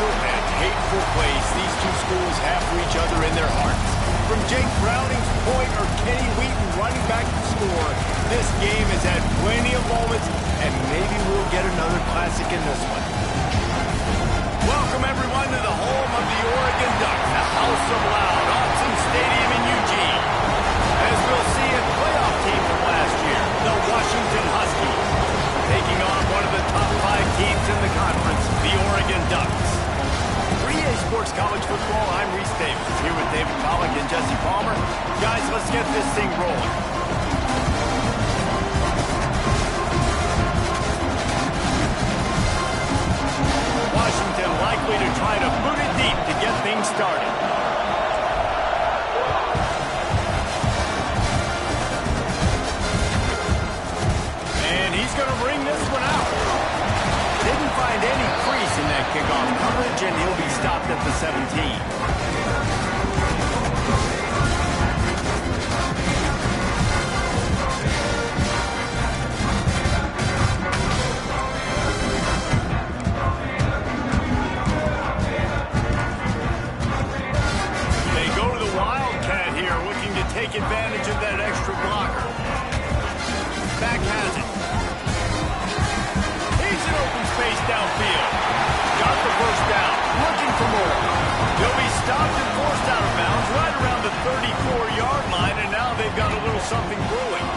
special and hateful place these two schools have for each other in their hearts. From Jake Browning's point or Kenny Wheaton running back to score, this game has had plenty of moments, and maybe we'll get another classic in this one. Welcome, everyone, to the home of the Oregon Ducks, the House of Loud, Autzen Stadium in Eugene. As we'll see, a playoff team from last year, the Washington Huskies, taking on one of the top 5 teams in the conference, the Oregon Ducks. For EA Sports College Football, I'm Reese Davis, here with David Pollack and Jesse Palmer. Guys, let's get this thing rolling. Washington likely to try to boot it deep to get things started. And he's going to bring this one out. Didn't find any crease in that kickoff coverage, and he'll be stopped at the 17. Take advantage of that extra blocker. Back has it. He's in open space downfield. Got the first down. Looking for more. He'll be stopped and forced out of bounds right around the 34-yard line, and now they've got a little something brewing.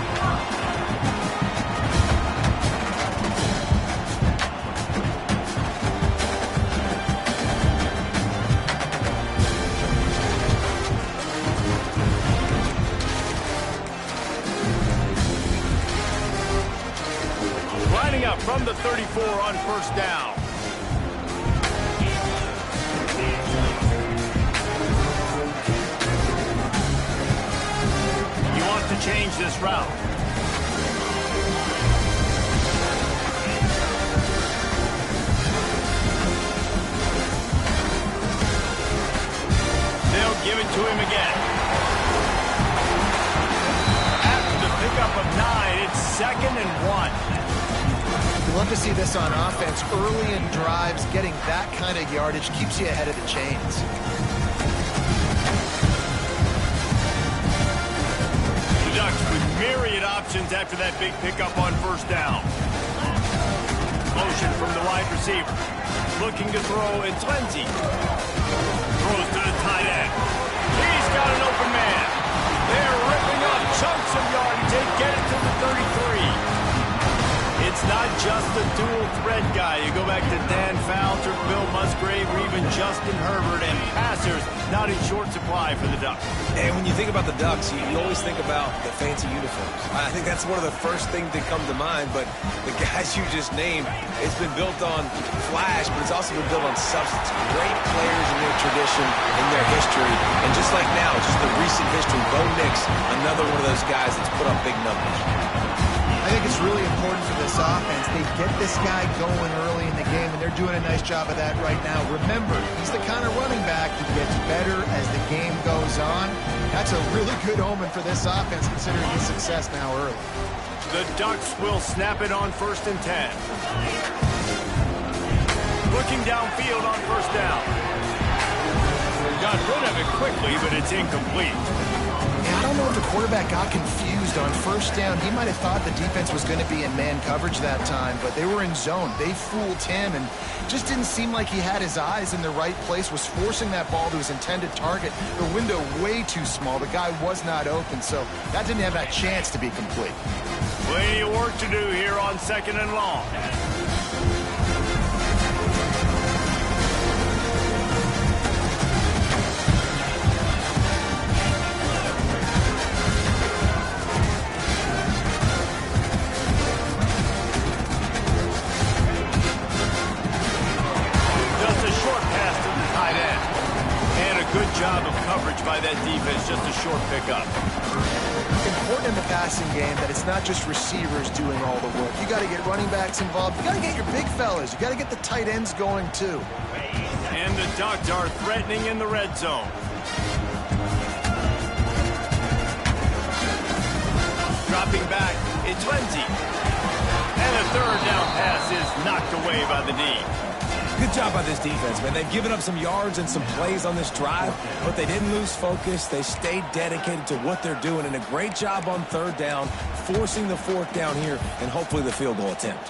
Up from the 34 on first down. He wants to change this route. They'll give it to him again. After the pickup of 9, it's 2nd and 1. You love to see this on offense. Early in drives, getting that kind of yardage keeps you ahead of the chains. The Ducks with myriad options after that big pickup on first down. Motion from the wide receiver. Looking to throw, it's Lindsey. Throws to the tight end. He's got an open man. They're ripping up chunks of yardage. They get it to the 33. It's not just a dual threat guy. You go back to Dan Fouts or Bill Musgrave or even Justin Herbert, and passers not in short supply for the Ducks. And when you think about the Ducks, you always think about the fancy uniforms. I think that's one of the first things that come to mind, but the guys you just named, it's been built on flash, but it's also been built on substance. Great players in their tradition, in their history, and just like now, just the recent history, Bo Nix, another one of those guys that's put up big numbers. I think it's really important for this offense. They get this guy going early in the game, and they're doing a nice job of that right now. Remember, he's the kind of running back who gets better as the game goes on. That's a really good omen for this offense, considering his success now early. The Ducks will snap it on 1st and 10. Looking downfield on first down. Got rid of it quickly, but it's incomplete. Yeah, I don't know if the quarterback got confused on first down. He might have thought the defense was going to be in man coverage that time, but they were in zone. They fooled him and just didn't seem like he had his eyes in the right place, was forcing that ball to his intended target. The window way too small. The guy was not open, so that didn't have that chance to be complete. Plenty of work to do here on 2nd and long. Good job of coverage by that defense, just a short pickup. Important in the passing game that it's not just receivers doing all the work. You got to get running backs involved. You got to get your big fellas. You got to get the tight ends going too. And the Ducks are threatening in the red zone. Dropping back, it's Lindsey. And a 3rd down pass is knocked away by the D. Good job by this defense, man. They've given up some yards and some plays on this drive, but they didn't lose focus. They stayed dedicated to what they're doing, and a great job on third down, forcing the fourth down here, and hopefully the field goal attempt.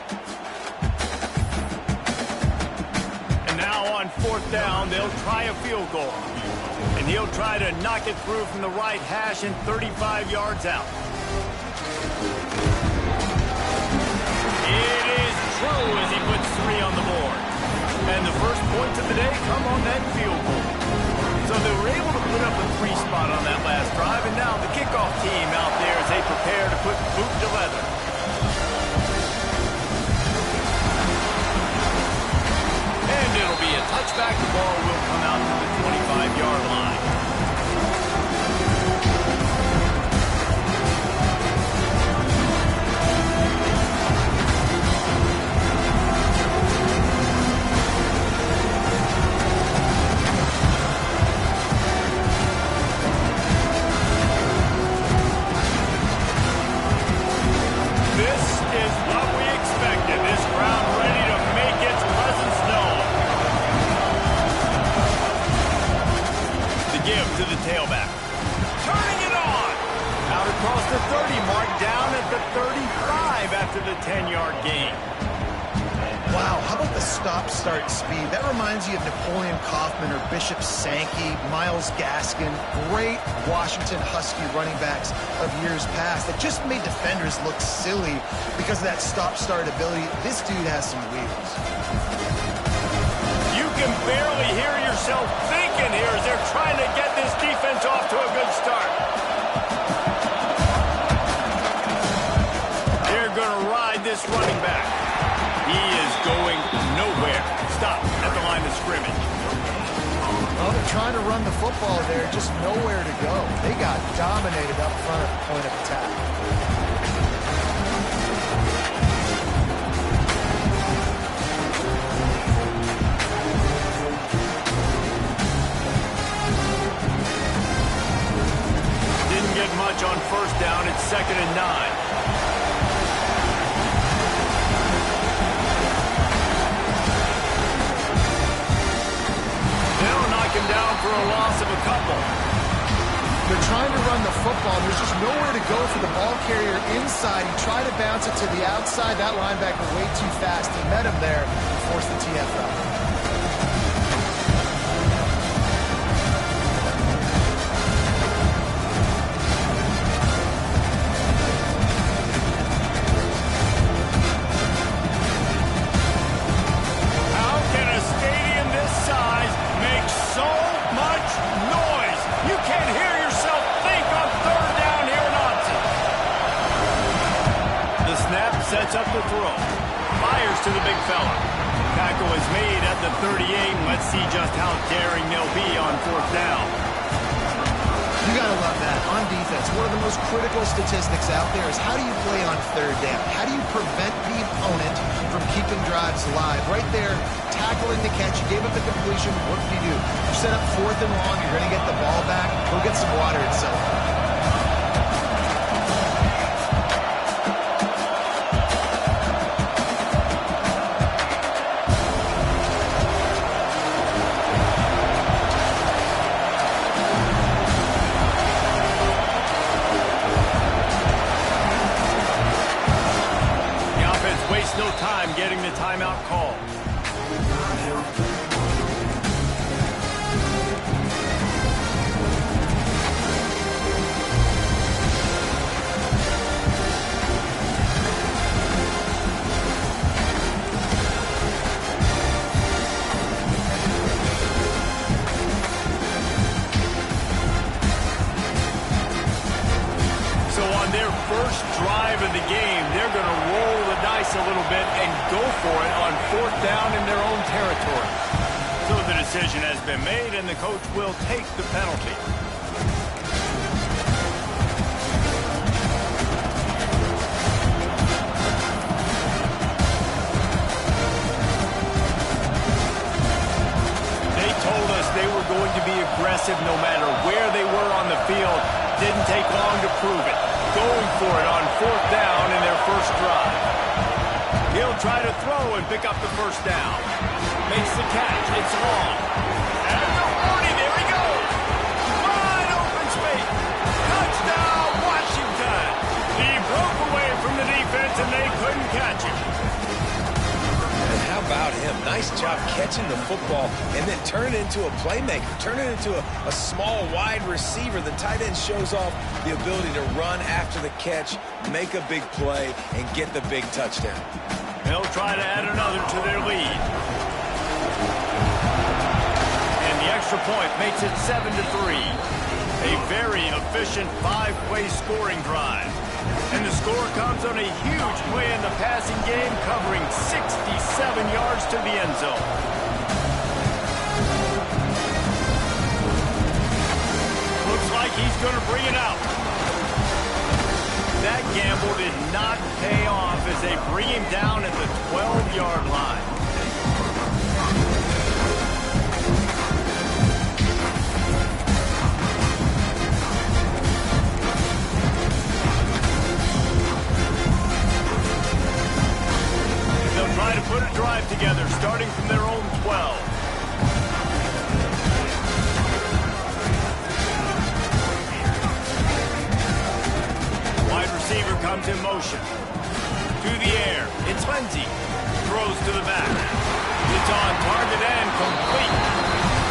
And now on fourth down, they'll try a field goal. And he'll try to knock it through from the right hash and 35 yards out. It is true as he puts 3 on the board. And the first points of the day come on that field goal. So they were able to put up a 3 spot on that last drive, and now the kickoff team out there as they prepare to put boot to leather. And it'll be a touchback. The ball will come out to the 25-yard line. To the tailback. Turning it on. Out across the 30 mark, down at the 35 after the 10-yard gain. Wow, how about the stop-start speed? That reminds you of Napoleon Kaufman or Bishop Sankey, Myles Gaskin, great Washington Husky running backs of years past that just made defenders look silly because of that stop-start ability. This dude has some wheels. You can barely hear yourself thinking here as they're trying to get this defense off to a good start. They're going to ride this running back. He is going nowhere. Stop at the line of scrimmage. Well, they're trying to run the football there, just nowhere to go. They got dominated up front at the point of attack. Much on first down. It's 2nd and 9. They'll knock him down for a loss of a couple. They're trying to run the football. There's just nowhere to go for the ball carrier inside. He tried to bounce it to the outside. That linebacker way too fast. He met him there and forced the TFL. Sets up the throw. Fires to the big fella. Tackle is made at the 38, and let's see just how daring they'll be on fourth down. You gotta love that. On defense, one of the most critical statistics out there is how do you play on third down? How do you prevent the opponent from keeping drives alive? Right there, tackling the catch. You gave up the completion. What do? You set up 4th and long. You're gonna get the ball back. Go get some water and celebrate. No time getting the timeout call. So on their first drive of the game, they're going to roll the dice a little bit and go for it on fourth down in their own territory. So the decision has been made, and the coach will take the penalty. They told us they were going to be aggressive no matter where they were on the field. Didn't take long to prove it. Going for it on fourth down in their first drive. He'll try to throw and pick up the first down. Makes the catch. It's long. And the 40. There he goes. Wide open space. Touchdown, Washington. He broke away from the defense, and they couldn't catch him. And how about him? Nice job catching the football and then turn it into a playmaker. Turn it into a small, wide receiver. The tight end shows off the ability to run after the catch, make a big play, and get the big touchdown. They'll try to add another to their lead. And the extra point makes it 7-3. A very efficient 5-play scoring drive. And the score comes on a huge play in the passing game, covering 67 yards to the end zone. Looks like he's going to bring it out. That gamble did not pay off as they bring him down at the 12-yard line. They'll try to put a drive together, starting from their own 12. Receiver comes in motion. To the air. It's Lindsey. Throws to the back. It's on target and complete.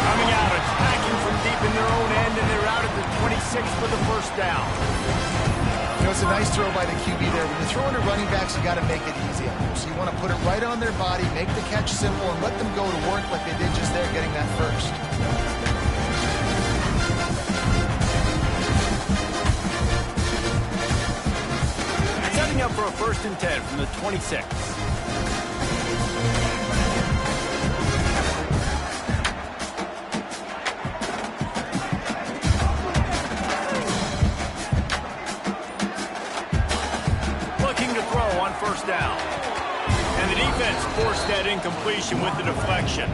Coming out, attacking from deep in their own end, and they're out at the 26 for the first down. You know, it's a nice throw by the QB there. When you're throwing to running backs, you got to make it easy on them. So you want to put it right on their body, make the catch simple, and let them go to work like they did just there, getting that first. Up for a 1st and 10 from the 26. Looking to throw on 1st down. And the defense forced that incompletion with the deflection.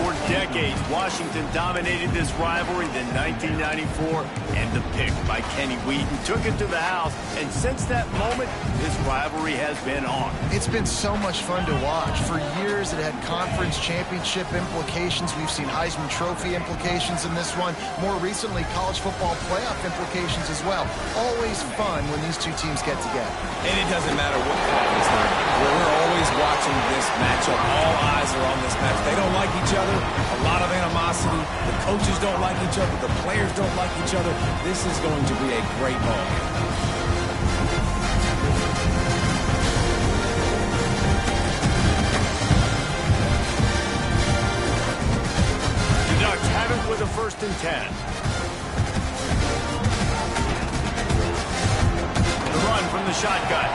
For decades, Washington dominated this rivalry. Then 1994, and the pick by Kenny Wheaton took it to the house. And since that moment, this rivalry has been on. It's been so much fun to watch. For years, it had conference championship implications. We've seen Heisman Trophy implications in this one. More recently, college football playoff implications as well. Always fun when these two teams get together. And it doesn't matter what conference they're in. We're always watching this matchup. All eyes are on this match. They don't like each other. A lot of animosity. The coaches don't like each other. The players don't like each other. This is going to be a great ball game. The Ducks have it with a 1st and 10. The run from the shotgun.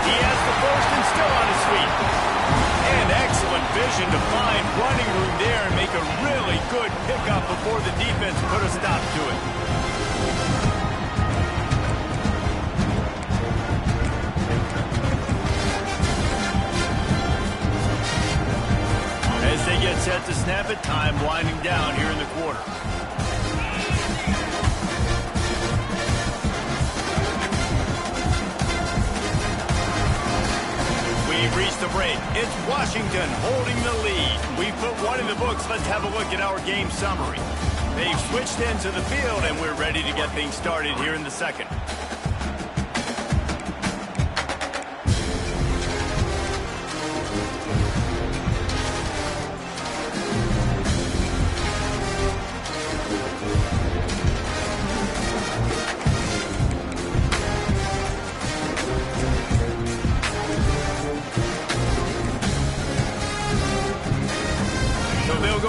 He has the 1st and still on his feet. And excellent vision to find running room there and make a really good pickup before the defense put a stop to it. As they get set to snap it, time winding down here in the quarter. We've reached the break. It's Washington holding the lead. We put one in the books. Let's have a look at our game summary. They've switched into the field, and we're ready to get things started here in the second.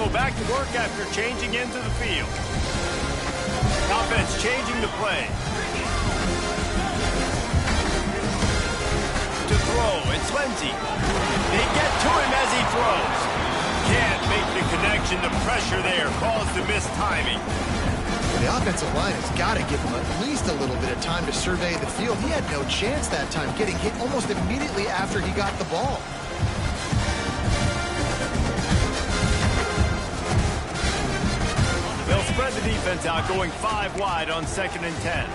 Back to work after changing into the field. Offense changing the play. To throw, it's Lindsey. They get to him as he throws. Can't make the connection. The pressure there caused the missed timing. The offensive line has got to give him at least a little bit of time to survey the field. He had no chance that time, getting hit almost immediately after he got the ball. They'll spread the defense out, going 5 wide on 2nd and 10.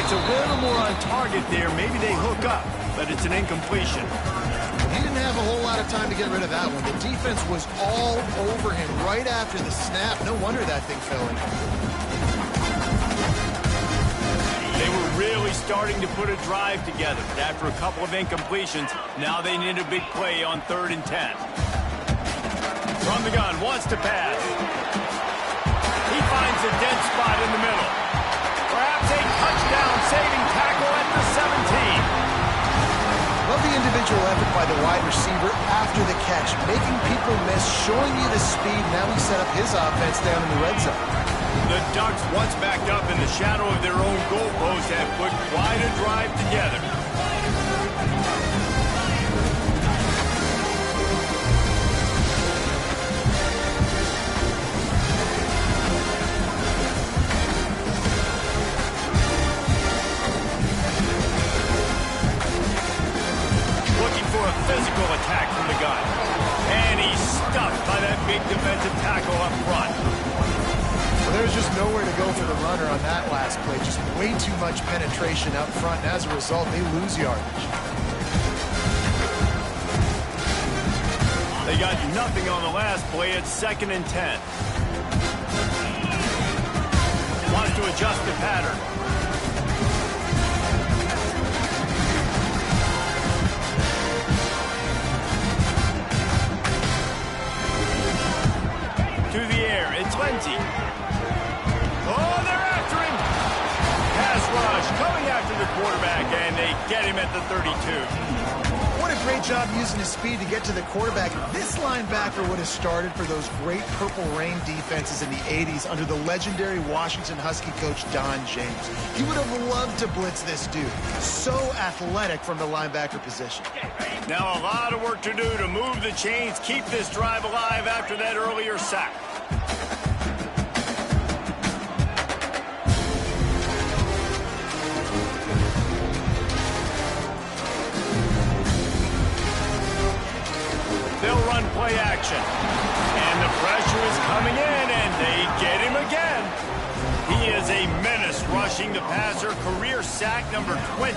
gets a little more on target there. Maybe they hook up, but it's an incompletion. He didn't have a whole lot of time to get rid of that one. The defense was all over him right after the snap. No wonder that thing fell in. They were really starting to put a drive together, but after a couple of incompletions, now they need a big play on 3rd and 10. From the gun, wants to pass. He finds a dead spot in the middle. Perhaps a touchdown-saving tackle at the 17. Love the individual effort by the wide receiver after the catch, making people miss, showing you the speed. Now he set up his offense down in the red zone. The Ducks, once backed up in the shadow of their own goalpost, have put quite a drive together. Looking for a physical attack from the gun. And he's stuffed by that big defensive tackle up front. Well, there's just nowhere to go for the runner on that last play. Just way too much penetration up front, and as a result, they lose yardage. They got nothing on the last play. It's 2nd and 10. Wants to adjust the pattern. To the air, it's Lindsey. Oh, they're after him. Pass rush coming after the quarterback, and they get him at the 32. What a great job using his speed to get to the quarterback. This linebacker would have started for those great Purple Rain defenses in the 80s under the legendary Washington Husky coach Don James. He would have loved to blitz this dude. So athletic from the linebacker position. Now a lot of work to do to move the chains, keep this drive alive after that earlier sack. They'll run play action. And the pressure is coming in, and they get him again. He is a menace rushing the passer. Career sack number 20.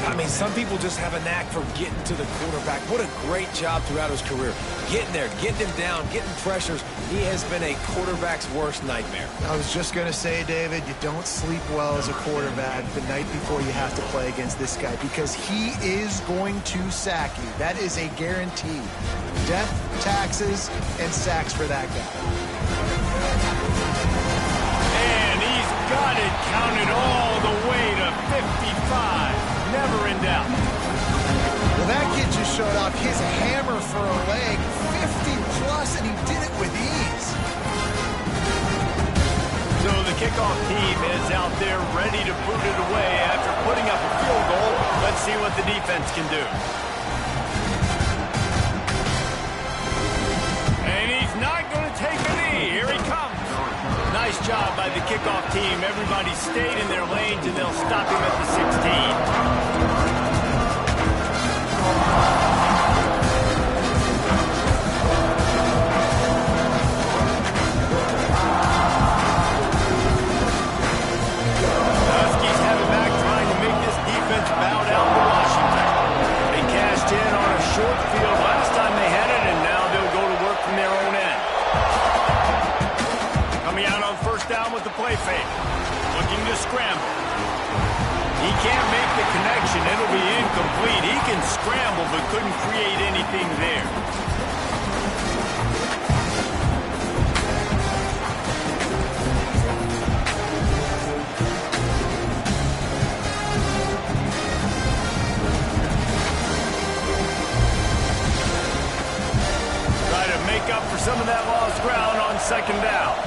I mean, some people just have a knack for getting to the quarterback. What a great job throughout his career. Getting there, getting him down, getting pressures. He has been a quarterback's worst nightmare. I was just going to say, David, you don't sleep well as a quarterback the night before you have to play against this guy because he is going to sack you. That is a guarantee. Death, taxes, and sacks for that guy. And he's got it counted all the way to 55. Never in doubt. Well, that kid just showed off his hammer for a leg, 50-plus, and he did it with ease. So the kickoff team is out there ready to boot it away after putting up a field goal. Let's see what the defense can do. And he's not going to take a knee. Here he comes. Nice job by the kickoff team. Everybody stayed in their lanes, and they'll stop him at the 16. Huskies have it back, trying to make this defense bow down to Washington. They cashed in on a short field last time they had it, and now they'll go to work from their own end. Coming out on 1st down with the play fake. Looking to scramble. He can't make the connection. It'll be incomplete. He can scramble, but couldn't create anything there. Try to make up for some of that lost ground on 2nd down.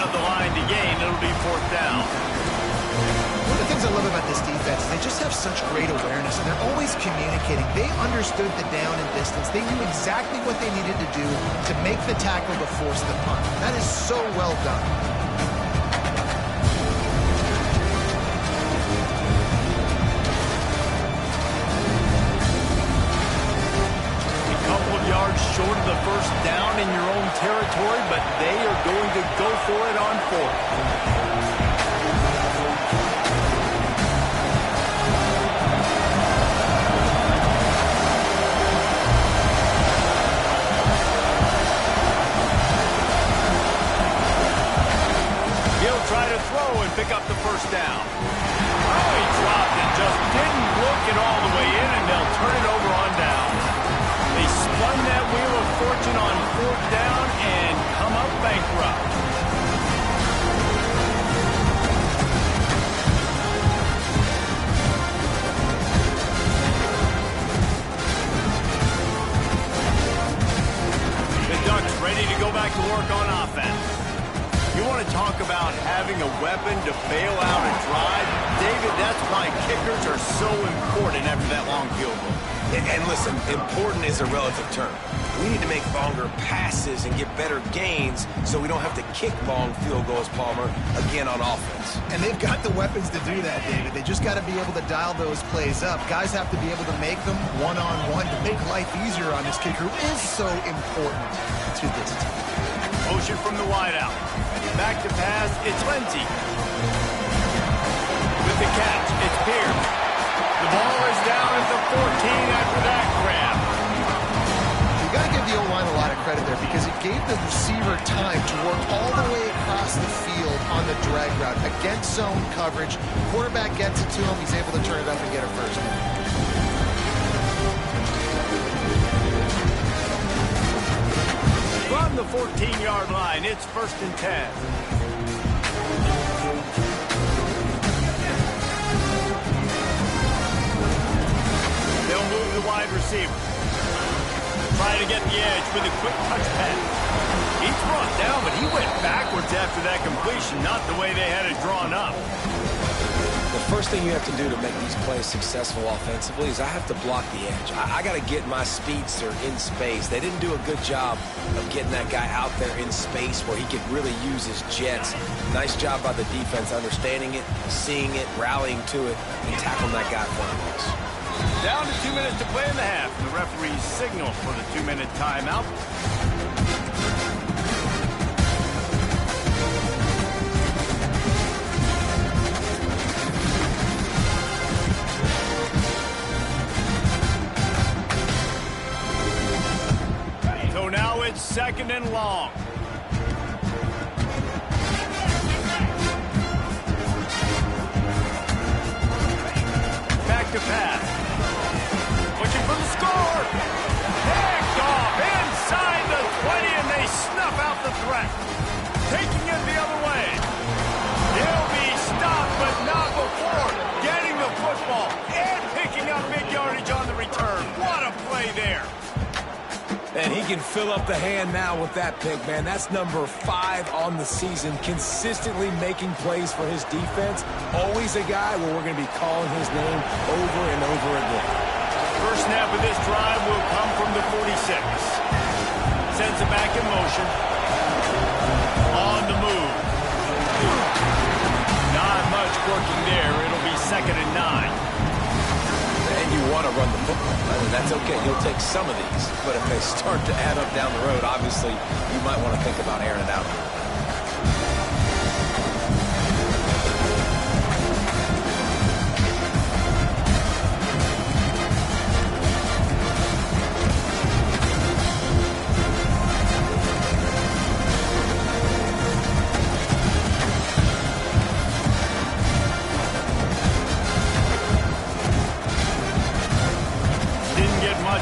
of the line to gain. It'll be 4th down. One of the things I love about this defense is they just have such great awareness, and they're always communicating. They understood the down and distance. They knew exactly what they needed to do to make the tackle to force the punt. That is so well done. Yards short of the 1st down in your own territory, but they are going to go for it on 4th. He'll try to throw and pick up the 1st down. Oh, he dropped it, just didn't look it all the way in, and they'll turn it over on down. They spun that wheel of fortune on 4th down and come up bankrupt. The Ducks ready to go back to work on offense. You want to talk about having a weapon to bail out a drive? David, that's why kickers are so important after that long field goal. And listen, important is a relative term. We need to make longer passes and get better gains so we don't have to kick long field goals, Palmer, again on offense. And they've got the weapons to do that, David. They just got to be able to dial those plays up. Guys have to be able to make them one-on-one to make life easier on this kicker, who is so important to this team. Motion from the wideout. Back to pass, it's Lindsey. With the catch, it's Pierce. The ball is down at the 14 after that grab. You got to give the O-line a lot of credit there because it gave the receiver time to work all the way across the field on the drag route against zone coverage. Quarterback gets it to him. He's able to turn it up and get a 1st down. From the 14-yard line, it's 1st and 10. They'll move the wide receiver. Try to get the edge with a quick touch pass. He's brought down, but he went backwards after that completion, not the way they had it drawn up. The first thing you have to do to make these plays successful offensively is I have to block the edge. I got to get my speedster in space. They didn't do a good job of getting that guy out there in space where he could really use his jets. Nice job by the defense understanding it, seeing it, rallying to it, and tackling that guy for us. Down to 2 minutes to play in the half. The referee's signal for the 2-minute timeout. So now it's 2nd and long. Back to pass. Pushing for the score. Picked off inside the 20, and they snuff out the threat. Taking it the other way. He'll be stopped, but not before getting the football and picking up big yardage on the return. What a play there. And he can fill up the hand now with that pick, man. That's number 5 on the season, consistently making plays for his defense. Always a guy where we're going to be calling his name over and over again. First snap of this drive will come from the 46. Sends it back in motion. On the move. Not much working there. It'll be 2nd and 9. And you want to run the football. I mean, that's okay. You'll take some of these. But if they start to add up down the road, obviously, you might want to think about airing it out.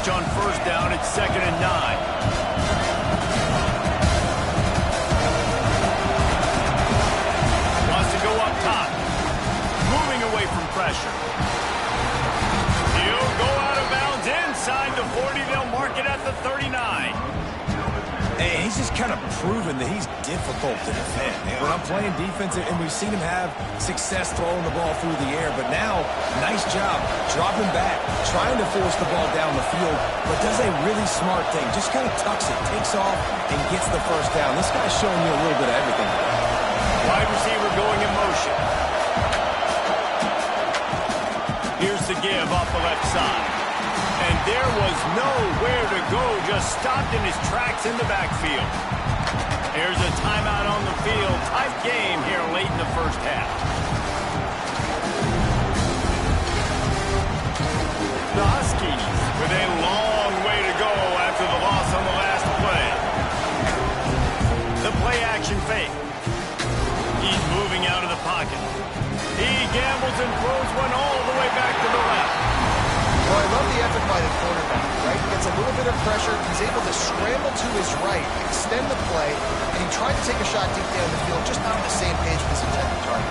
On 1st down, it's 2nd and 9. Wants to go up top. Moving away from pressure. He'll go out of bounds inside the 40. They'll mark it at the 39. And he's just kind of proven that he's difficult to defend. When I'm playing defense, and we've seen him have success throwing the ball through the air, but now, nice job dropping back, trying to force the ball down the field, but does a really smart thing. Just kind of tucks it, takes off, and gets the first down. This guy's showing you a little bit of everything. Wide receiver going in motion. Here's the give off the left side. And there was nowhere to go, just stopped in his tracks in the backfield. Here's a timeout on the field. Tight game here late in the first half. The Huskies with a long way to go after the loss on the last play. The play action fake. He's moving out of the pocket. He gambles and throws one all the way back to the left. Well, I love the effort by the quarterback, right? Gets a little bit of pressure. He's able to scramble to his right, extend the play, and he tried to take a shot deep down the field, just not on the same page with his intended target.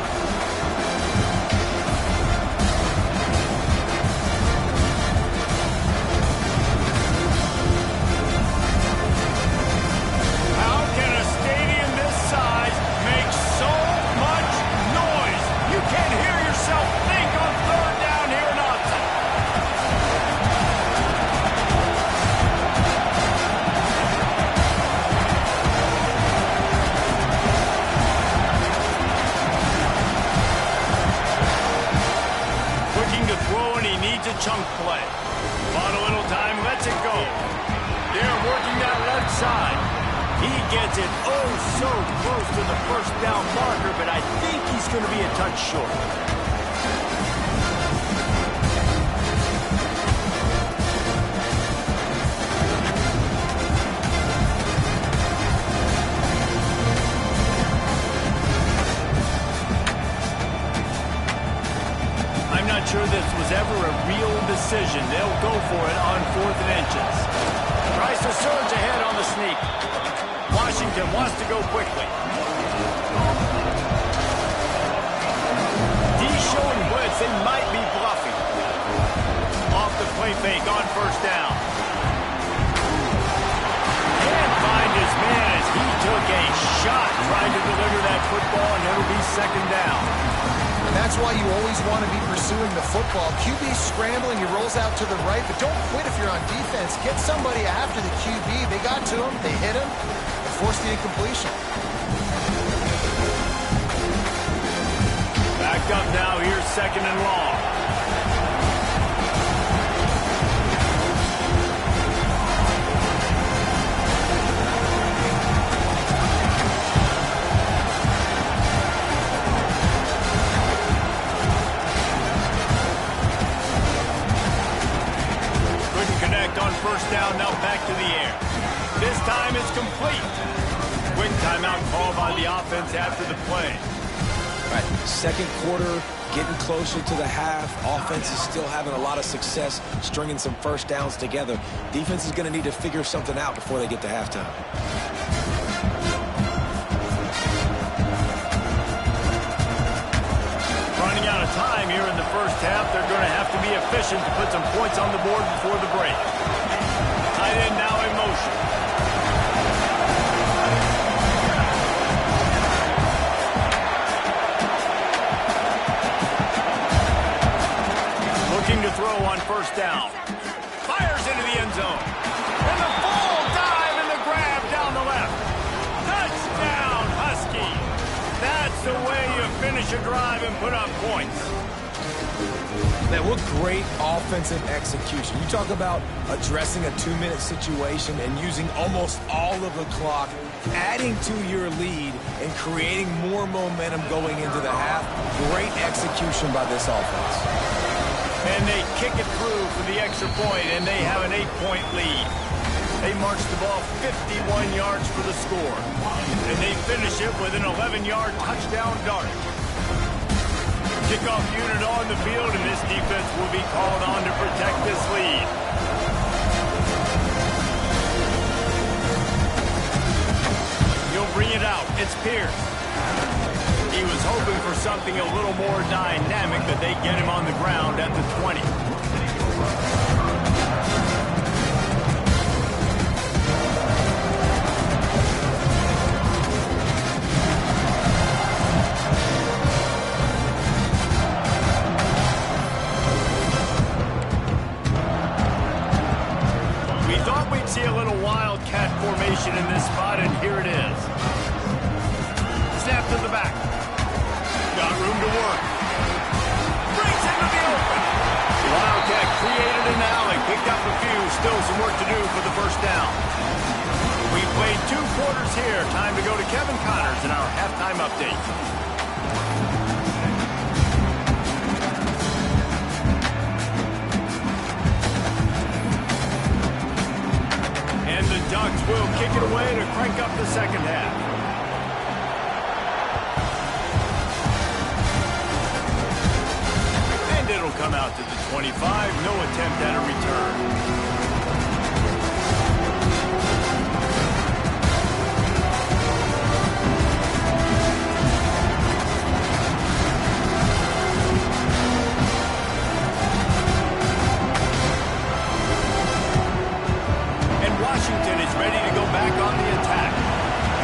How can a stadium this size make so much noise? You can't hear yourself think on third down here in Austin. Looking to throw, and he needs a chunk play. Bought a little time, lets it go. They're working that left side. He gets it oh so close to the first down marker, but I think he's going to be a touch short. I'm not sure this was ever a real decision. They'll go for it on 4th and inches. Tries to surge ahead on the sneak. Washington wants to go quickly. D showing blitz. They might be bluffing. Off the play fake on first down. Can't find his man as he took a shot trying to deliver that football, and it'll be second down. And that's why you always want to be pursuing the football. QB scrambling, he rolls out to the right, but don't quit if you're on defense. Get somebody after the QB. They got to him, they hit him, and forced the incompletion. Back up now, here's second and long. On first down, now back to the air. This time it's complete. Quick timeout called by the offense after the play. All right, second quarter, getting closer to the half. Offense is still having a lot of success stringing some first downs together. Defense is going to need to figure something out before they get to halftime. Running out of time here in the first half. They're going to have to be efficient to put some points on the board before the break. Tight end now in motion. Looking to throw on first down. Fires into the end zone. And the full dive and the grab down the left. Touchdown, Husky. That's the way you finish a drive and put up points. Man, what great offensive execution. You talk about addressing a 2-minute situation and using almost all of the clock, adding to your lead and creating more momentum going into the half. Great execution by this offense. And they kick it through for the extra point, and they have an 8-point lead. They march the ball 51 yards for the score. And they finish it with an 11-yard touchdown dart. Kickoff unit on the field, and this defense will be called on to protect this lead. He'll bring it out. It's Pierce. He was hoping for something a little more dynamic, but they get him on the ground at the 20. wildcat formation in this spot, and here it is. Snap to the back. Got room to work. Brings into the open. Wildcat created an alley, picked up a few. Still some work to do for the first down. We played 2 quarters here. Time to go to Kevin Connors in our halftime update. And the Ducks will kick it away to crank up the second half. And it'll come out to the 25. No attempt at a return. Washington is ready to go back on the attack.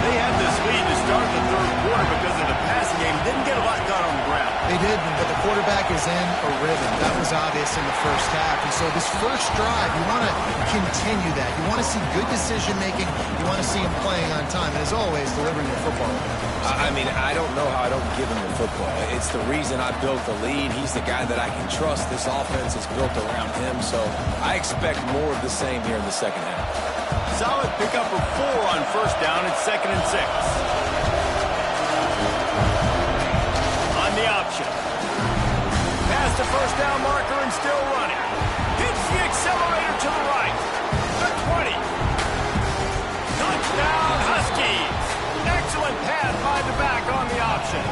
They had this lead to start the third quarter because of the passing game. Didn't get a lot done on the ground. They did, but the quarterback is in a rhythm. That was obvious in the first half. And so this first drive, you want to continue that. You want to see good decision-making. You want to see him playing on time. And as always, delivering the football. I mean, I don't know how I don't give him the football. It's the reason I built the lead. He's the guy that I can trust. This offense is built around him. So I expect more of the same here in the second half. Solid pickup of 4 on first down. It's 2nd and 6. On the option. Past the first down marker and still running. Hits the accelerator to the right. The 20. Touchdown Huskies. Excellent pass by the back on the option.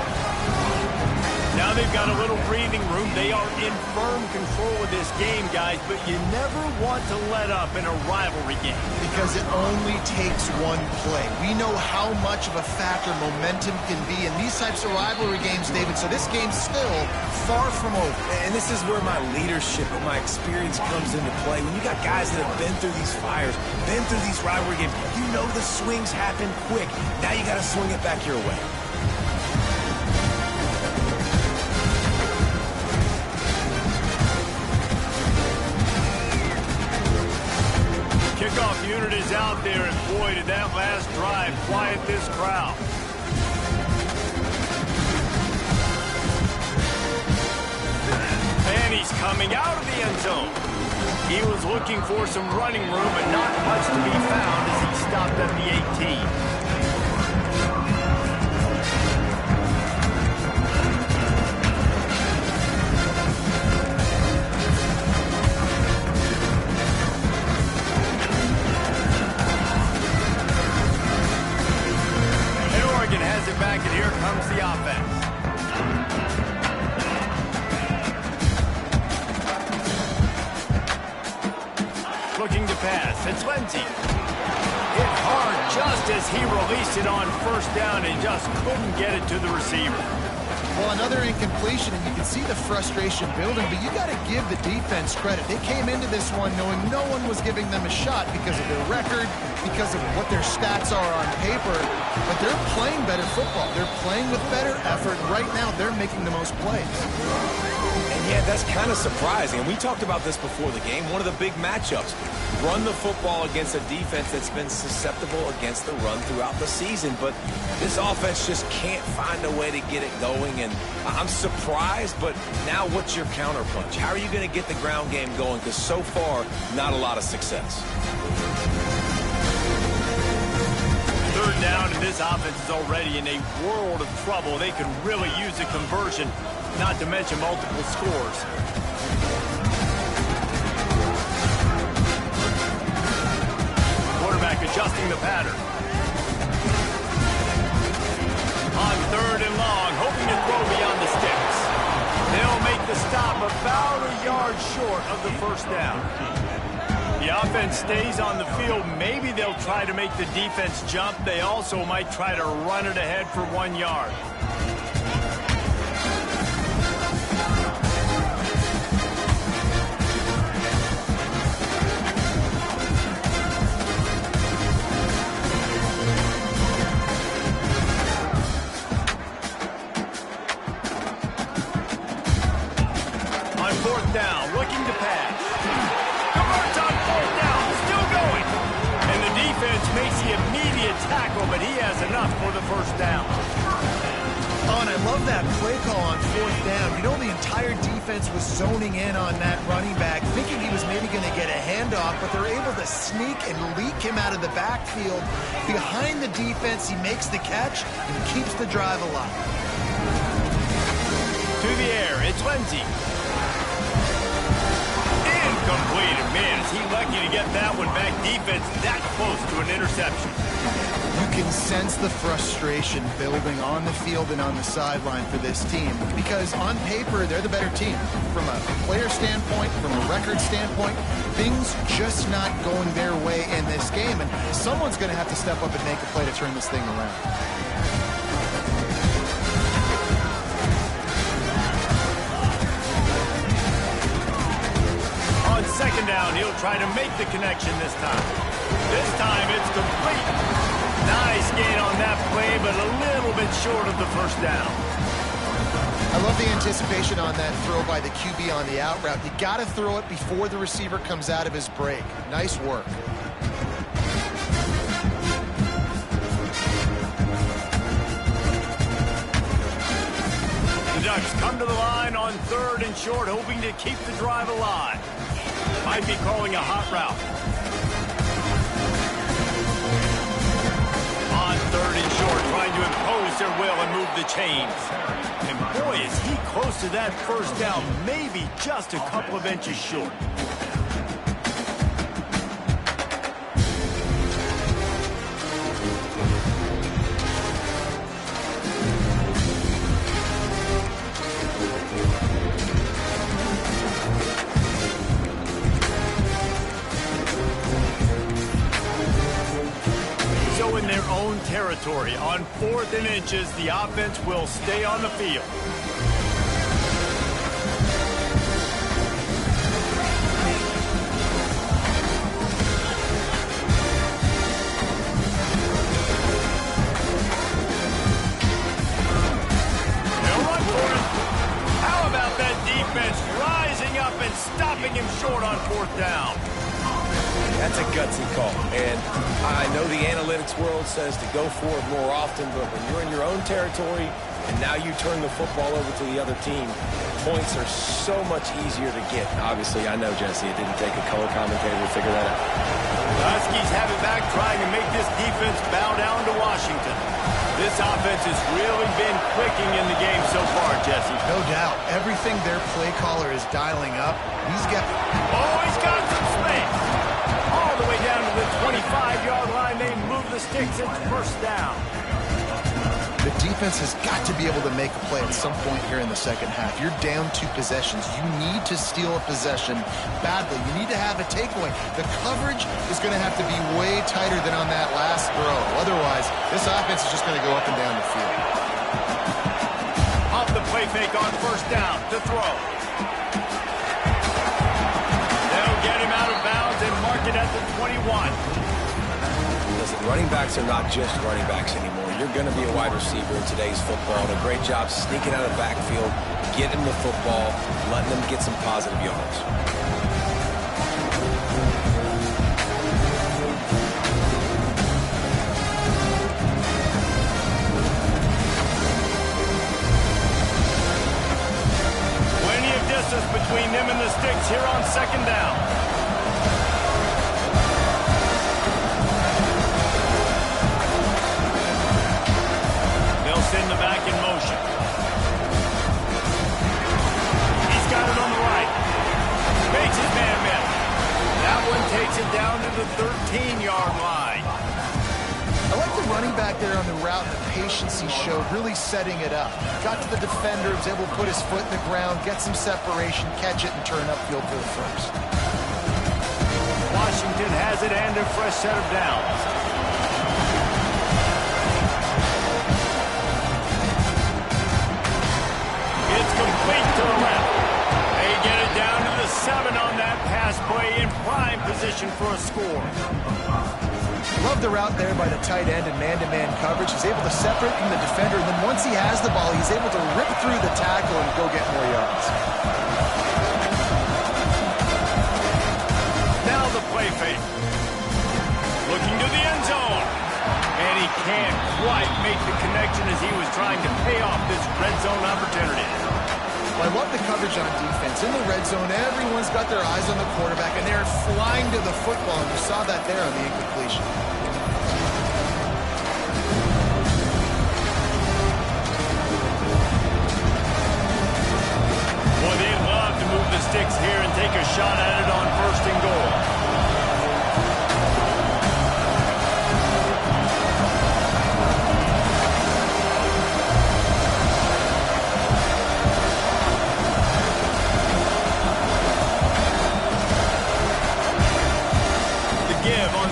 Now they've got a little breathing room. They are in firm control of this game, guys, but you never want to let up in a rivalry game. Because it only takes one play. We know how much of a factor momentum can be in these types of rivalry games, David, so this game's still far from over. And this is where my leadership and my experience comes into play. When you got guys that have been through these fires, been through these rivalry games, you know the swings happen quick. Now you got to swing it back your way. Kickoff unit is out there, and boy, did that last drive quiet this crowd. And he's coming out of the end zone. He was looking for some running room, but not much to be found as he stopped at the 18. Has it back, and here comes the offense. Looking to pass. It's Lindsey. Hit hard just as he released it on first down and just couldn't get it to the receiver. Well, another incompletion, and you can see the frustration building, but you got to give the defense credit. They came into this one knowing no one was giving them a shot because of their record, because of what their stats are on paper, but they're playing better football. They're playing with better effort. Right now, they're making the most plays. And yeah, that's kind of surprising. And we talked about this before the game. One of the big matchups. Run the football against a defense that's been susceptible against the run throughout the season. But this offense just can't find a way to get it going. And I'm surprised, but now what's your counterpunch? How are you going to get the ground game going? Because so far, not a lot of success. Third down, and this offense is already in a world of trouble. They could really use a conversion, not to mention multiple scores. Quarterback adjusting the pattern. On 3rd and long, hoping to throw beyond the sticks. They'll make the stop about a yard short of the first down. The offense stays on the field. Maybe they'll try to make the defense jump. They also might try to run it ahead for 1 yard. On 4th down, looking to pass. Converts on 4th down, still going. And the but he has enough for the first down. Oh, and I love that play call on fourth down. You know, the entire defense was zoning in on that running back, thinking he was maybe going to get a handoff, but they're able to sneak and leak him out of the backfield. Behind the defense, he makes the catch and keeps the drive alive. To the air, it's Lindsey. Incomplete. Man, is he lucky to get that one back. Defense that close to an interception. You can sense the frustration building on the field and on the sideline for this team because on paper, they're the better team. From a player standpoint, from a record standpoint, things just not going their way in this game, and someone's going to have to step up and make a play to turn this thing around. On second down, he'll try to make the connection this time. This time, it's complete. Nice gain on that play, but a little bit short of the first down. I love the anticipation on that throw by the QB on the out route. You got to throw it before the receiver comes out of his break. Nice work. The Ducks come to the line on third and short, hoping to keep the drive alive. Might be calling a hot route. On third and short, trying to impose their will and move the chains. And boy, is he close to that first down, maybe just a couple of inches short. Territory. On 4th and inches, the offense will stay on the field. They'll run for it. How about that defense rising up and stopping him short on 4th down? That's a gutsy call, and I know the analytics world says to go for it more often, but when you're in your own territory and now you turn the football over to the other team, points are so much easier to get. Obviously, I know, Jesse, it didn't take a color commentator to figure that out. The Huskies have it back, trying to make this defense bow down to Washington. This offense has really been clicking in the game so far, Jesse. No doubt. Everything their play caller is dialing up, he's got some space. All the way down to the 25-yard line. They move the sticks. It's first down. The defense has got to be able to make a play at some point here in the second half. You're down 2 possessions. You need to steal a possession badly. You need to have a takeaway. The coverage is going to have to be way tighter than on that last throw. Otherwise, this offense is just going to go up and down the field. Off the play fake on first down to throw. They'll get him out of bounds and mark it at the 21. Listen, running backs are not just running backs anymore. You're going to be a wide receiver in today's football. And a great job sneaking out of the backfield, getting the football, letting them get some positive yards. Plenty of distance between them and the sticks here on second down. In the back in motion. He's got it on the right. Makes his man miss. That one takes it down to the 13-yard line. I like the running back there on the route and the patience he showed, really setting it up. Got to the defender, was able to put his foot in the ground, get some separation, catch it, and turn upfield for the first. Washington has it and a fresh set of downs. Complete to the left. They get it down to the 7 on that pass play, in prime position for a score. Love the route there by the tight end and man-to-man coverage. He's able to separate from the defender, and then once he has the ball, he's able to rip through the tackle and go get more yards. Now the play fake. Looking to the end zone. And he can't zone opportunities. Well, I love the coverage on defense. In the red zone, everyone's got their eyes on the quarterback, and they're flying to the football, and you saw that there on the incompletion. Well, they'd love to move the sticks here and take a shot at it on 1st and goal.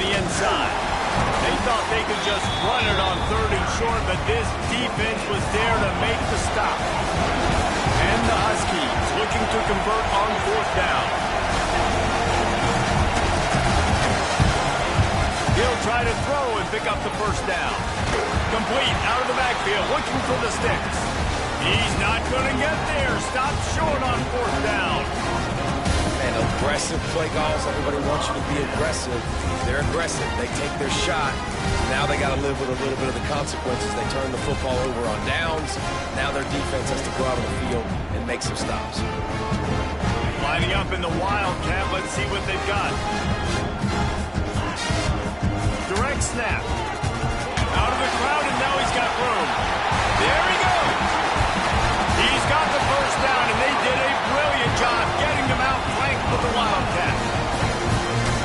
Inside. They thought they could just run it on 3rd and short, but this defense was there to make the stop. And the Huskies looking to convert on 4th down. He'll try to throw and pick up the 1st down. Complete out of the backfield, looking for the sticks. He's not going to get there. Stopped short on 4th down. And aggressive play calls. Everybody wants you to be aggressive. They're aggressive. They take their shot. Now they got to live with a little bit of the consequences. They turn the football over on downs. Now their defense has to go out on the field and make some stops. Lining up in the Wildcat. Let's see what they've got. Direct snap. Out of the crowd, and now he's got room. There he goes. He's got the 1st down, and they did a brilliant job getting them out flanked with the Wildcat.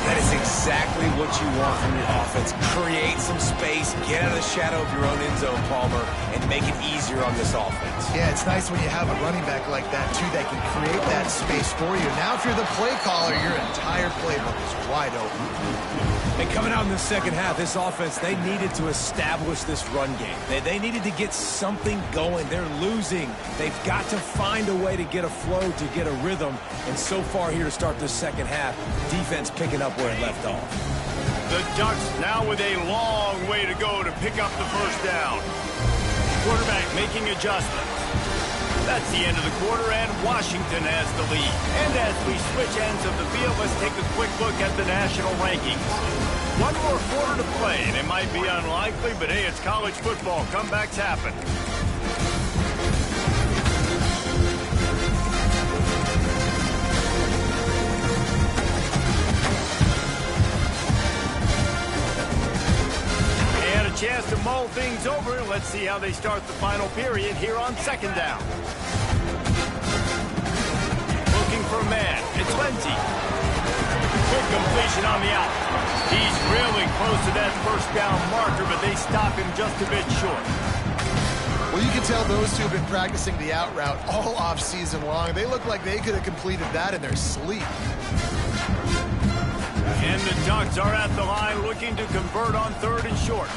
That is exactly what you want from your offense. Create some space, get out of the shadow of your own end zone, Palmer, and make it easier on this offense. Yeah, it's nice when you have a running back like that, too, that can create that space for you. Now, if you're the play caller, your entire playbook is wide open. And coming out in the second half, this offense, they needed to establish this run game. They needed to get something going. They're losing. They've got to find a way to get a flow, to get a rhythm. And so far here to start this second half, defense picking up where it left off. The Ducks now with a long way to go to pick up the 1st down. Quarterback making adjustments. That's the end of the quarter, and Washington has the lead. And as we switch ends of the field, let's take a quick look at the national rankings. One more quarter to play, and it might be unlikely, but hey, it's college football. Comebacks happen. And a chance to mull things over. Let's see how they start the final period here on 2nd down. Looking for a man. It's Lindsey. Good completion on the out. He's really close to that 1st down marker, but they stop him just a bit short. Well, you can tell those two have been practicing the out route all off-season long. They look like they could have completed that in their sleep. And the Ducks are at the line looking to convert on 3rd and short.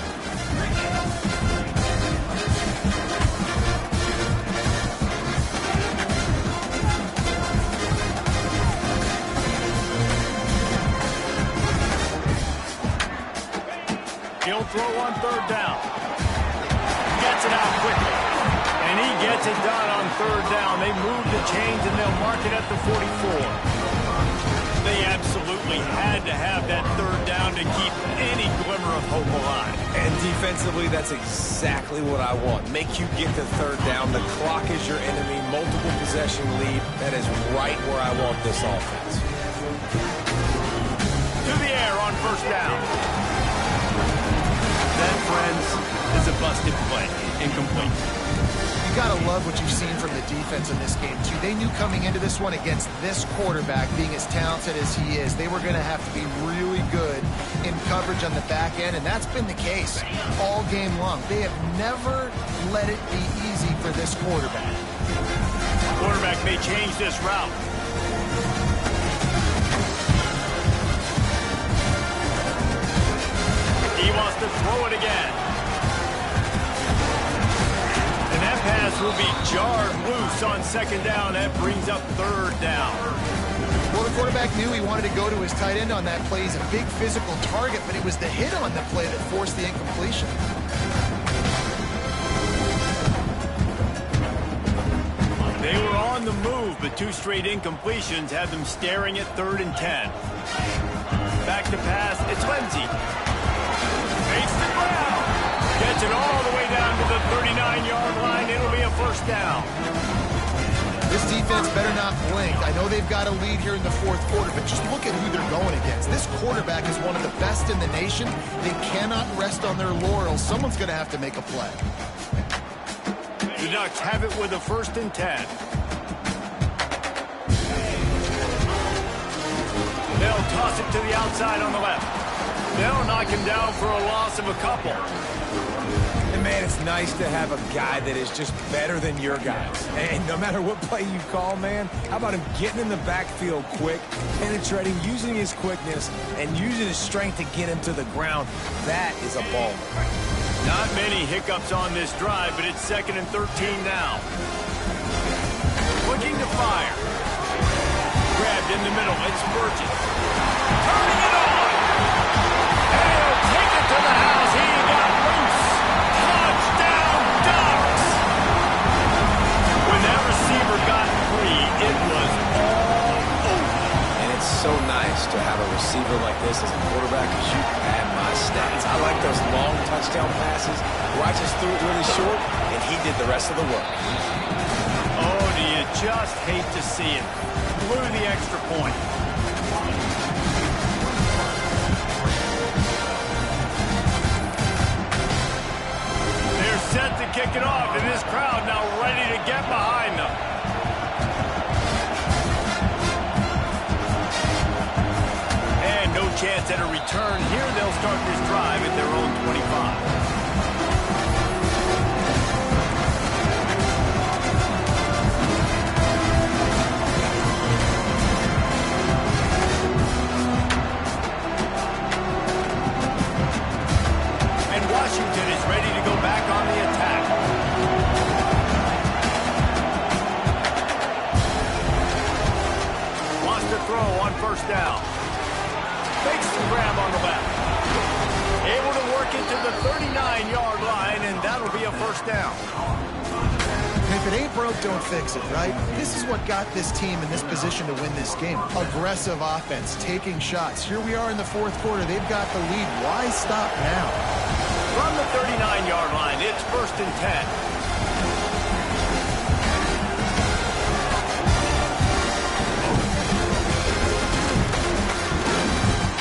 He'll throw on 3rd down. Gets it out quickly. And he gets it done on 3rd down. They move the chains and they'll mark it at the 44. They absolutely had to have that 3rd down to keep any glimmer of hope alive. And defensively, that's exactly what I want. Make you get the 3rd down. The clock is your enemy. Multiple possession lead. That is right where I want this offense. To the air on 1st down. That, friends, is a busted play. Incomplete. You got to love what you've seen from the defense in this game, too. They knew coming into this one against this quarterback, being as talented as he is, they were going to have to be really good in coverage on the back end, and that's been the case all game long. They have never let it be easy for this quarterback. Quarterback may change this route. He wants to throw it again. And that pass will be jarred loose on 2nd down. That brings up 3rd down. Well, the quarterback knew he wanted to go to his tight end on that play. He's a big physical target, but it was the hit on the play that forced the incompletion. They were on the move, but 2 straight incompletions had them staring at 3rd and 10. Back to pass. It's Lindsey. Face the ground. Gets it all the way down to the 39-yard line. It'll be a first down. This defense better not blink. I know they've got a lead here in the fourth quarter, but just look at who they're going against. This quarterback is one of the best in the nation. They cannot rest on their laurels. Someone's going to have to make a play. The Ducks have it with a 1st and 10. They'll toss it to the outside on the left. They'll knock him down for a loss of a couple. And, man, it's nice to have a guy that is just better than your guys. And no matter what play you call, man, how about him getting in the backfield quick, penetrating, using his quickness, and using his strength to get him to the ground. That is a baller. Not many hiccups on this drive, but it's 2nd and 13 now. Looking to fire. Grabbed in the middle. It's Burgess. Turning it on. And he'll take it to the house. He got loose. Touchdown, Ducks. When that receiver got free, it was all over. And it's so nice to have a receiver like this as a quarterback because you pad my stats. I like those long touchdown passes where I just threw it really short and he did the rest of the work. Oh, do you just hate to see it? Blew the extra point. They're set to kick it off, and this crowd now ready to get behind them. And no chance at a return here. They'll start this drive at their own 25. Washington is ready to go back on the attack. Wants to throw on 1st down. Fakes the grab on the left. Able to work it to the 39-yard line, and that'll be a 1st down. And if it ain't broke, don't fix it, right? This is what got this team in this position to win this game. Aggressive offense, taking shots. Here we are in the fourth quarter. They've got the lead. Why stop now? From the 39-yard line, it's 1st and 10.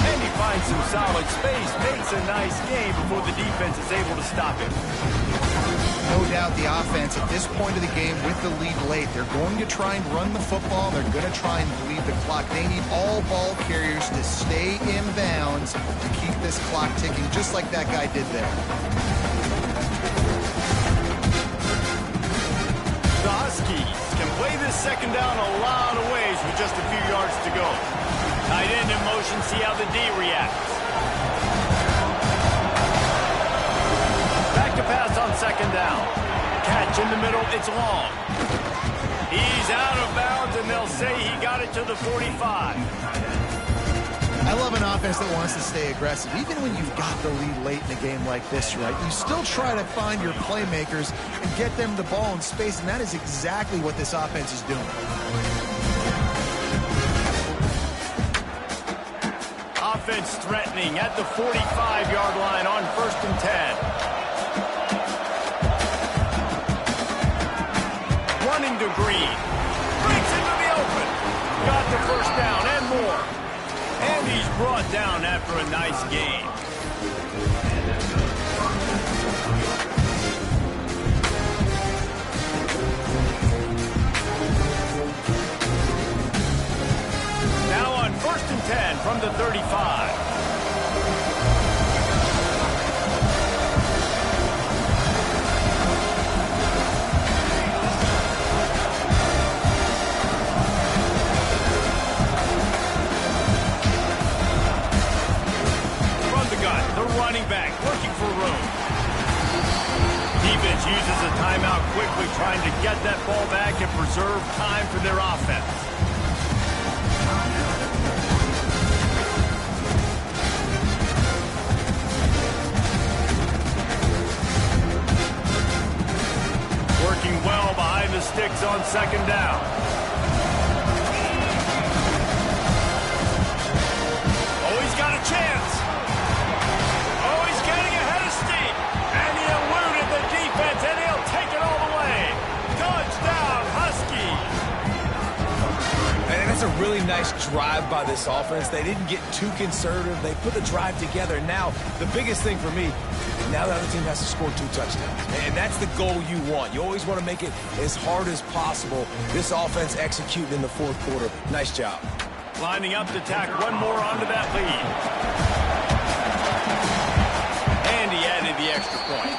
And he finds some solid space, makes a nice game before the defense is able to stop him. No doubt the offense at this point of the game with the lead late, they're going to try and run the football. They're going to try and bleed the clock. They need all ball carriers to stay in bounds to keep this clock ticking, just like that guy did there. The Huskies can play this 2nd down a lot of ways with just a few yards to go. Tight end in motion, see how the D reacts. Back to pass on 2nd down. Catch in the middle, it's long. He's out of bounds, and they'll say he got it to the 45. I love an offense that wants to stay aggressive. Even when you've got the lead late in a game like this, right, you still try to find your playmakers and get them the ball in space, and that is exactly what this offense is doing. Offense threatening at the 45-yard line on 1st and 10. Running to Green. Breaks into the open. Got the 1st down and more. And he's brought down after a nice game. Now on 1st and 10 from the 35. Running back, looking for room. Defense uses a timeout quickly, trying to get that ball back and preserve time for their offense. Working well behind the sticks on 2nd down. Oh, he's got a chance. Oh, he's getting ahead of steam. And he'll That's a really nice drive by this offense. They didn't get too conservative. They put the drive together. Now, the biggest thing for me, now the other team has to score 2 touchdowns. And that's the goal you want. You always want to make it as hard as possible. This offense executed in the fourth quarter. Nice job. Lining up to tack one more onto that lead. And he added the extra point.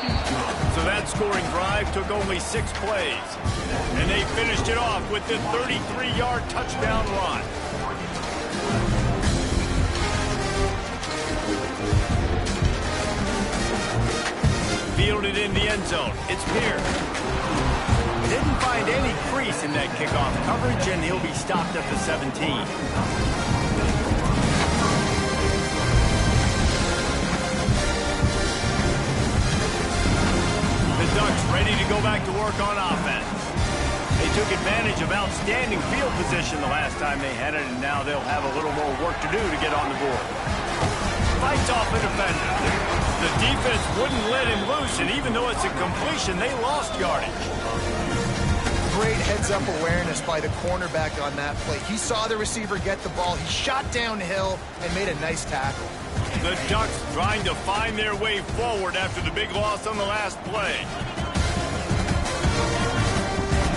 So that scoring drive took only 6 plays. And they finished it off with the 33-yard touchdown run. Fielded in the end zone. It's Pierce. Didn't find any crease in that kickoff coverage, and he'll be stopped at the 17. The Ducks ready to go back to work on offense. They took advantage of outstanding field position the last time they had it, and now they'll have a little more work to do to get on the board. Fights off a defender. The defense wouldn't let him loose, and even though it's a completion, they lost yardage. Great heads-up awareness by the cornerback on that play. He saw the receiver get the ball. He shot downhill and made a nice tackle. The Ducks trying to find their way forward after the big loss on the last play.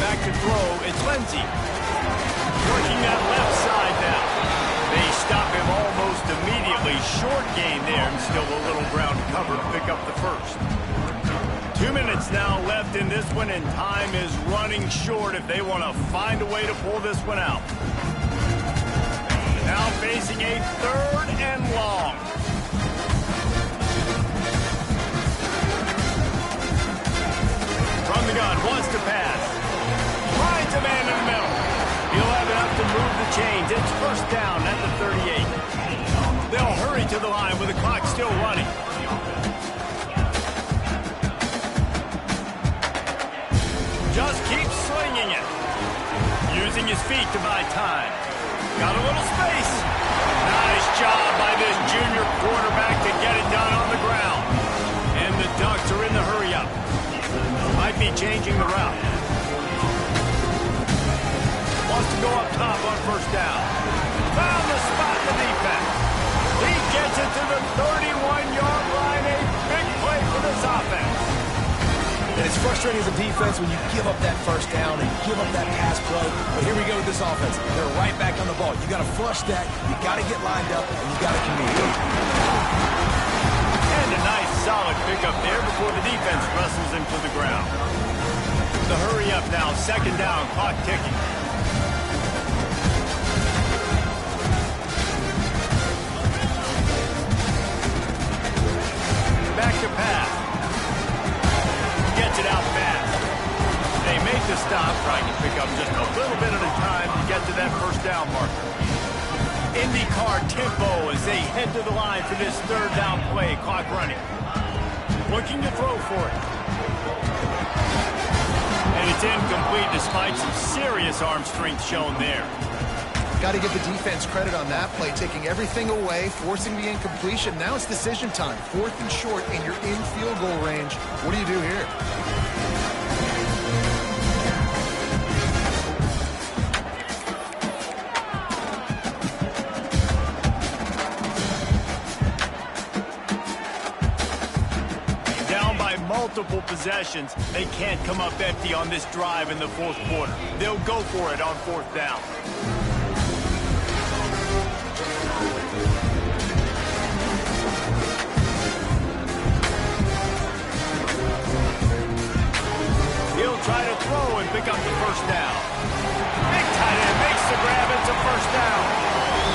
Back to throw, it's Lindsey. Working that left side now. They stop him almost immediately. Short gain there, and still a little ground cover to pick up the first. 2 minutes now left in this one, and time is running short if they want to find a way to pull this one out. Now facing a 3rd and long. From the gun, wants to pass. Finds a man in the middle. He'll have enough to move the chains. It's first down at the 38. They'll hurry to the line with the clock still running. Just keeps slinging it. Using his feet to buy time. Got a little space. Nice job by this junior quarterback to get it done on the ground. And the Ducks are in the hurry-up. Might be changing the route. Wants to go up top on first down. Found the spot in the defense. He gets it to the 31-yard line. A big play for this offense. And it's frustrating as a defense when you give up that first down and give up that pass play. But here we go with this offense. They're right back on the ball. You got to flush that. You got to get lined up, and you got to communicate. And a nice solid pickup there before the defense wrestles him to the ground. The hurry up now, second down, clock ticking. Back to pass. Gets it out fast. They make the stop, trying to pick up just a little bit at a time to get to that first down marker. IndyCar tempo as they head to the line for this 3rd down play. Clock running. Looking to throw for it. And it's incomplete despite some serious arm strength shown there. Got to give the defense credit on that play, taking everything away, forcing the incompletion. Now it's decision time. 4th and short, and you're in field goal range. What do you do here? Down by multiple possessions, they can't come up empty on this drive in the 4th quarter. They'll go for it on 4th down. He'll try to throw and pick up the first down. Big tight end makes the grab. It's a first down.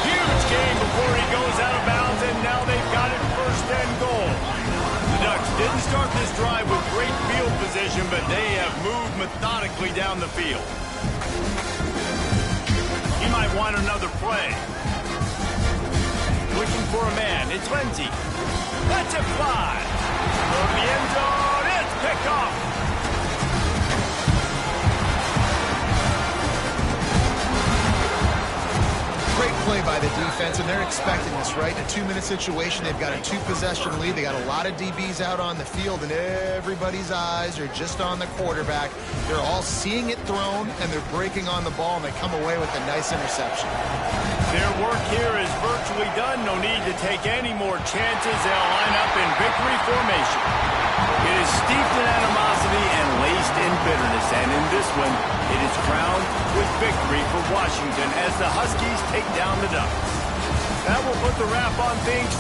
Huge gain before he goes out of bounds, and now they've got it 1st and goal. The Ducks didn't start this drive with great field position, but they have moved methodically down the field. He might want another play. Looking for a man. It's Lindsey. Lets it fly. Over the end zone. It's picked off. Great play by the defense, and they're expecting this, right? In a 2-minute situation, they've got a 2-possession lead. They got a lot of DBs out on the field, and everybody's eyes are just on the quarterback. They're all seeing it thrown, and they're breaking on the ball, and they come away with a nice interception. Their work here is virtually done. No need to take any more chances. They'll line up in victory formation. It is steeped in animosity and laced in bitterness, and in this one, it is crowned with victory for Washington as the Huskies take down the Ducks. That will put the wrap on things